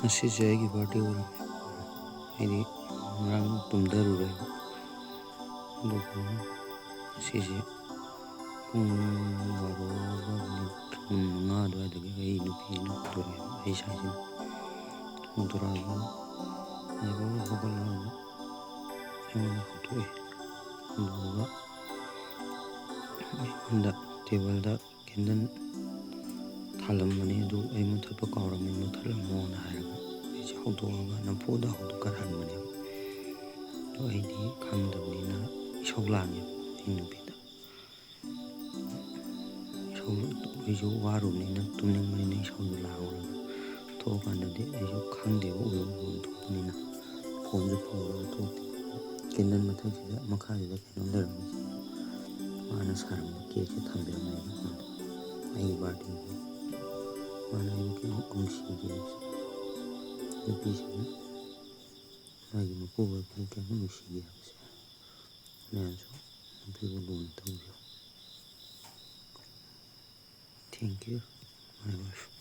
Ngasise aigi birthday ora. Aidi ngarang tumdarure. Aduga ngasise pung baroga minit manga adwaidagi ai nupina putore ai saisina. Puturaga aibu hogalaga aimana putore. Aduga aimanda tebalda candle thalamani adu ai muthatpa kawrami muthalamona hairaga aise hogdoga nampuda hogdokarhanbani. Do aidi khangdabnina isau langi ai nupida. Aisu warubnina tumningmanina isaudu languraga thokandadi aisu khangdeba uyum thokpanina phonju phawraga thokte. Candle mathaksida makhasida kaino lerami mana saramda cake thambiramani aigi birthday mana aibu kaino nungsige nupisina magi mapuba kaino nungsige habse nansu nupibu luna tawbiyo. Thank you, my wife.